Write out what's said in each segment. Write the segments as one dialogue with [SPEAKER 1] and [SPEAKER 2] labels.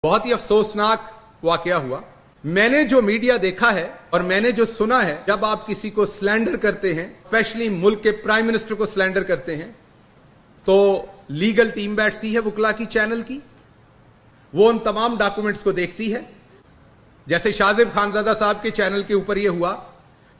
[SPEAKER 1] बहुत ही अफसोसनाक वाकया हुआ। मैंने जो मीडिया देखा है और मैंने जो सुना है, जब आप किसी को स्लैंडर करते हैं, स्पेशली मुल्क के प्राइम मिनिस्टर को स्लैंडर करते हैं, तो लीगल टीम बैठती है वकला की, चैनल की, वो उन तमाम डॉक्यूमेंट्स को देखती है। जैसे शाहजेब खानजादा साहब के चैनल के ऊपर ये हुआ,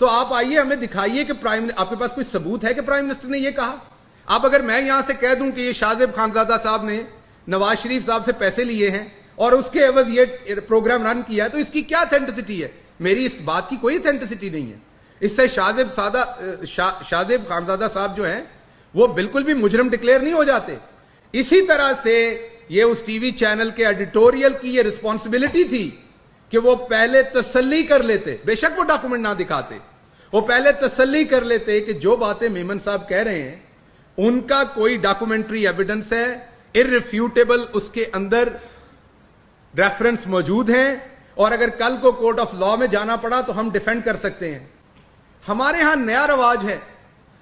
[SPEAKER 1] तो आप आइए हमें दिखाइए कि आपके पास कोई सबूत है कि प्राइम मिनिस्टर ने ये कहा। अब अगर मैं यहां से कह दूं कि ये शाहजेब खानजादा साहब ने नवाज शरीफ साहब से पैसे लिए हैं और उसके एवज ये प्रोग्राम रन किया है, तो इसकी क्या ऑथेंटिसिटी है? मेरी इस बात की कोई ऑथेंटिसिटी नहीं है। इससे शाहजेब खानजादा साहब जो हैं वो बिल्कुल भी मुजरिम डिक्लेयर नहीं हो जाते। इसी तरह से ये उस टीवी चैनल के एडिटोरियल की ये रिस्पॉन्सिबिलिटी थी कि वो पहले तसल्ली कर लेते, बेशक वो डॉक्यूमेंट ना दिखाते, वो पहले तसल्ली कर लेते कि जो बातें मेमन साहब कह रहे हैं उनका कोई डॉक्यूमेंट्री एविडेंस है, इररिफ्यूटेबल उसके अंदर रेफरेंस मौजूद हैं, और अगर कल को कोर्ट ऑफ लॉ में जाना पड़ा तो हम डिफेंड कर सकते हैं। हमारे यहां नया रवाज है,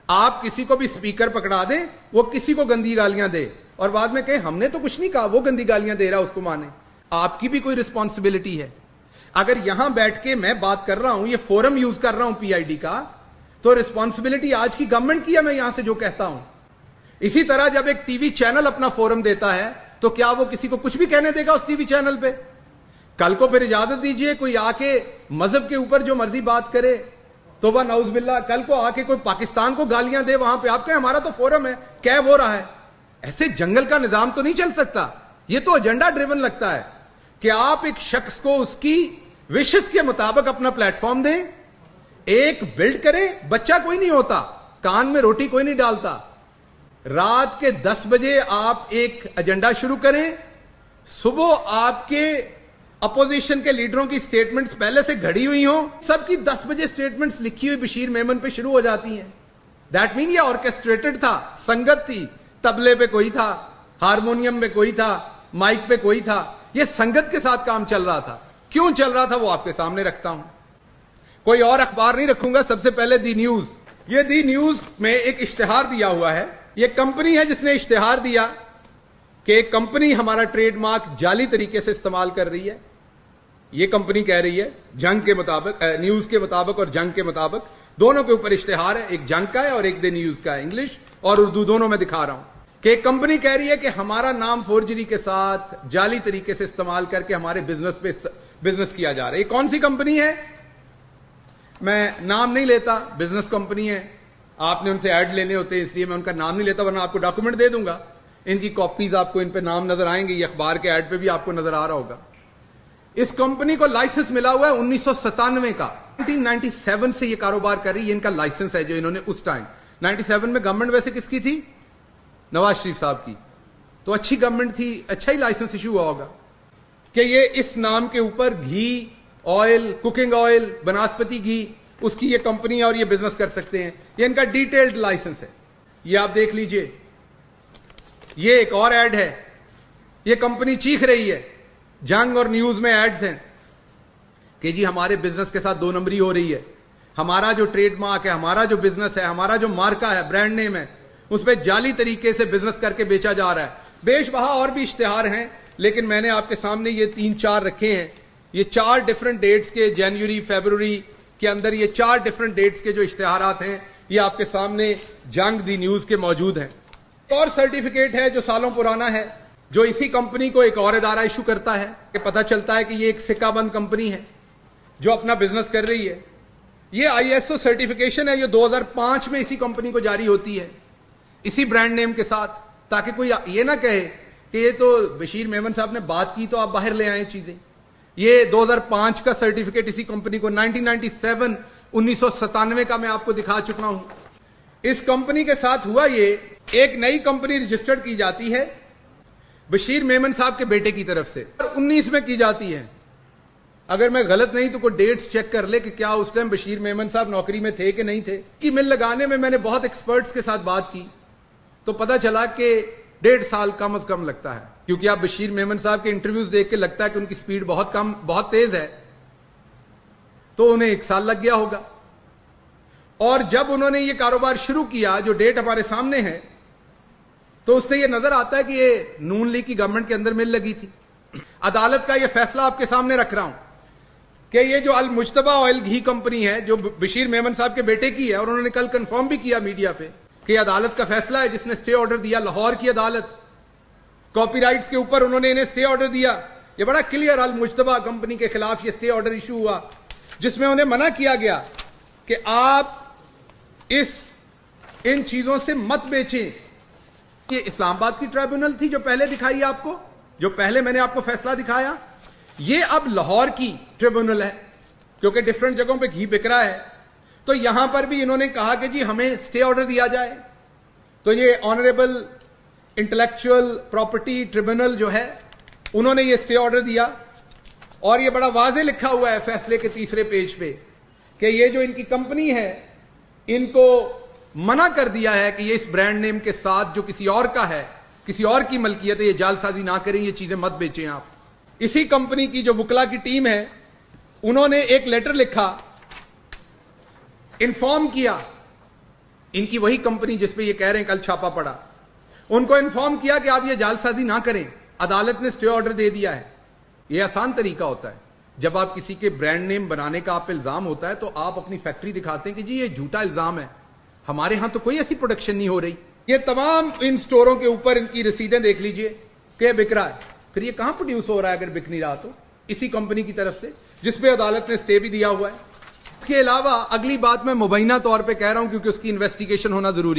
[SPEAKER 1] आप किसी को भी स्पीकर पकड़ा दें, वो किसी को गंदी गालियां दे और बाद में कहे हमने तो कुछ नहीं कहा, वो गंदी गालियां दे रहा, उसको माने। आपकी भी कोई रिस्पॉन्सिबिलिटी है। अगर यहां बैठ के मैं बात कर रहा हूं, ये फोरम यूज कर रहा हूं पीआईडी का, तो रिस्पॉन्सिबिलिटी आज की गवर्नमेंट की है, मैं यहां से जो कहता हूं। इसी तरह जब एक टीवी चैनल अपना फोरम देता है, तो क्या वो किसी को कुछ भी कहने देगा उस टीवी चैनल पे? कल को फिर इजाजत दीजिए कोई आके मजहब के ऊपर जो मर्जी बात करे, तो वह नाउजुबिल्लाह कल को आके कोई पाकिस्तान को गालियां दे वहां पे, आप कहें हमारा तो फोरम है, क्या हो रहा है? ऐसे जंगल का निजाम तो नहीं चल सकता। ये तो एजेंडा ड्रिवन लगता है कि आप एक शख्स को उसकी विशेष के मुताबिक अपना प्लेटफॉर्म दें, एक बिल्ड करें। बच्चा कोई नहीं होता, कान में रोटी कोई नहीं डालता। रात के 10 बजे आप एक एजेंडा शुरू करें, सुबह आपके अपोजिशन के लीडरों की स्टेटमेंट्स पहले से घड़ी हुई हो, सबकी 10 बजे स्टेटमेंट्स लिखी हुई बशीर मेमन पे शुरू हो जाती हैं। दैट मीन ये ऑर्केस्ट्रेटेड था, संगत थी, तबले पे कोई था, हारमोनियम पे कोई था, माइक पे कोई था, ये संगत के साथ काम चल रहा था। क्यों चल रहा था वो आपके सामने रखता हूं। कोई और अखबार नहीं रखूंगा। सबसे पहले दी न्यूज, ये दी न्यूज में एक इश्तिहार दिया हुआ है। ये कंपनी है जिसने इश्तिहार दिया कि एक कंपनी हमारा ट्रेडमार्क जाली तरीके से इस्तेमाल कर रही है। ये कंपनी कह रही है जंग के मुताबिक, न्यूज के मुताबिक और जंग के मुताबिक, दोनों के ऊपर इश्तिहार है, एक जंग का है और एक द न्यूज का है, इंग्लिश और उर्दू दोनों में दिखा रहा हूं कि एक कंपनी कह रही है कि हमारा नाम फोर्जरी के साथ जाली तरीके से इस्तेमाल करके हमारे बिजनेस पे बिजनेस किया जा रहा है। ये कौन सी कंपनी है? मैं नाम नहीं लेता, बिजनेस कंपनी है, आपने उनसे ऐड लेने होते हैं इसलिए मैं उनका नाम नहीं लेता, वरना आपको डॉक्यूमेंट दे दूंगा। इनकी कॉपीज आपको इन पे नाम नजर आएंगे, ये अखबार के ऐड पे भी आपको नजर आ रहा होगा। इस कंपनी को लाइसेंस मिला हुआ है 1997 का, 1997 से ये कारोबार कर रही है। इनका लाइसेंस है जो इन्होंने उस टाइम 97 में गवर्नमेंट वैसे किसकी थी? नवाज शरीफ साहब की। तो अच्छी गवर्नमेंट थी, अच्छा ही लाइसेंस इशू हुआ होगा कि ये इस नाम के ऊपर घी, ऑयल, कुकिंग ऑयल, वनस्पति घी, उसकी ये कंपनी और ये बिजनेस कर सकते हैं। ये इनका डिटेल्ड लाइसेंस है, ये आप देख लीजिए। ये एक और ऐड है, ये कंपनी चीख रही है, जंग और न्यूज में एड्स हैं कि जी हमारे बिजनेस के साथ 2 नंबरी हो रही है, हमारा जो ट्रेडमार्क है, हमारा जो बिजनेस है, हमारा जो मार्का है, ब्रांड नेम है, उस पर जाली तरीके से बिजनेस करके बेचा जा रहा है। बेशबहा और भी इश्तिहार हैं, लेकिन मैंने आपके सामने ये 3-4 रखे हैं। ये 4 डिफरेंट डेट्स के, जनवरी फरवरी के अंदर ये 4 डिफरेंट डेट्स के जो इश्तिहारात हैं, ये आपके सामने जंग दी न्यूज के मौजूद हैं। और सर्टिफिकेट है जो सालों पुराना है, जो इसी कंपनी को एक और इदारा इशू करता है कि पता चलता है कि ये एक सिक्काबंद कंपनी है जो अपना बिजनेस कर रही है। ये आईएसओ सर्टिफिकेशन है, ये 2005 में इसी कंपनी को जारी होती है, इसी ब्रांड नेम के साथ, ताकि कोई ये ना कहे कि ये तो बशीर मेमन साहब ने बात की तो आप बाहर ले आए चीजें। ये 2005 का सर्टिफिकेट इसी कंपनी को, 1997 1997 का मैं आपको दिखा चुका हूं। इस कंपनी के साथ हुआ ये, एक नई कंपनी रजिस्टर्ड की जाती है बशीर मेमन साहब के बेटे की तरफ से, 19 में की जाती है। अगर मैं गलत नहीं तो कोई डेट्स चेक कर ले कि क्या उस टाइम बशीर मेमन साहब नौकरी में थे कि नहीं थे। कि मिल लगाने में मैंने बहुत एक्सपर्ट्स के साथ बात की तो पता चला कि 1.5 साल कम अज कम लगता है, क्योंकि आप बशीर मेमन साहब के इंटरव्यूज देख के लगता है कि उनकी स्पीड बहुत कम, बहुत तेज है, तो उन्हें 1 साल लग गया होगा। और जब उन्होंने ये कारोबार शुरू किया, जो डेट हमारे सामने है, तो उससे ये नजर आता है कि ये नून लीग की गवर्नमेंट के अंदर मिल लगी थी। عدالت کا یہ فیصلہ آپ کے سامنے رکھ رہا ہوں کہ یہ جو المجتبہ آئل گھی کمپنی ہے جو بشیر میمن صاحب کے بیٹے کی ہے، اور انہوں نے کل کنفرم بھی کیا میڈیا پہ کہ یہ عدالت کا فیصلہ ہے جس نے سٹے آرڈر دیا، لاہور کی عدالت، کاپی رائٹس کے اوپر انہوں نے انہیں سٹے آرڈر دیا. یہ بڑا کلیئر المجتبہ کمپنی کے خلاف یہ سٹے آرڈر ایشو ہوا جس میں انہیں منع کیا گیا کہ آپ ان چیزوں سے مت بیچیں. یہ اسلام آباد کی ٹریبونل تھی جو پہلے دکھائی آپ کو، جو پہلے میں نے آپ کو فیصلہ دکھایا. یہ اب لاہور کی ٹریبونل ہے کیونکہ ڈفرنٹ جگہوں پہ گھی بک رہا ہے. تو یہاں پر بھی انہوں نے کہا کہ جی ہمیں سٹے آرڈر دیا جائے. تو یہ آنریبل انٹلیکچوئل پراپرٹی ٹریبونل جو ہے انہوں نے یہ سٹے آرڈر دیا، اور یہ بڑا واضح لکھا ہوا ہے فیصلے کے تیسرے پیج پہ کہ یہ جو ان کی کمپنی ہے ان کو منع کر دیا ہے کہ یہ اس برانڈ نیم کے ساتھ جو کسی اور کا ہے، کسی اور کی ملکیت ہے، یہ جعل سازی نہ کریں، یہ چیزیں مت بیچیں آپ. اسی کمپنی کی جو وکلا کی ٹیم ہے انہوں نے ایک لیٹر لکھا، انفارم کیا، ان کی وہی کمپنی جس پہ یہ کہہ رہے ہیں کل چھاپا پڑا، ان کو انفارم کیا کہ آپ یہ جعل سازی نہ کریں، عدالت نے سٹے آرڈر دے دیا ہے. یہ آسان طریقہ ہوتا ہے. جب آپ کسی کے برانڈ نیم بنانے کا آپ پہ الزام ہوتا ہے تو آپ اپنی فیکٹری دکھاتے ہیں کہ جی یہ جھوٹا الزام ہے، ہمارے ہاں تو کوئی ایسی پروڈکشن نہیں ہو رہی. یہ تمام ان سٹوروں کے اوپر ان کی رسیدیں دیکھ لیجئے کہ بک رہا ہے. پھر یہ کہاں پروڈیوس ہو رہا ہے اگر بک نہیں رہا تو؟ اسی کمپنی کی طرف سے جس پہ عدالت نے سٹے بھی دیا ہوا ہے. اس کے علاوہ اگلی بات میں مبینہ طور پہ کہہ رہا ہوں کیونکہ اس کی انویسٹیگیشن ہونا ضروری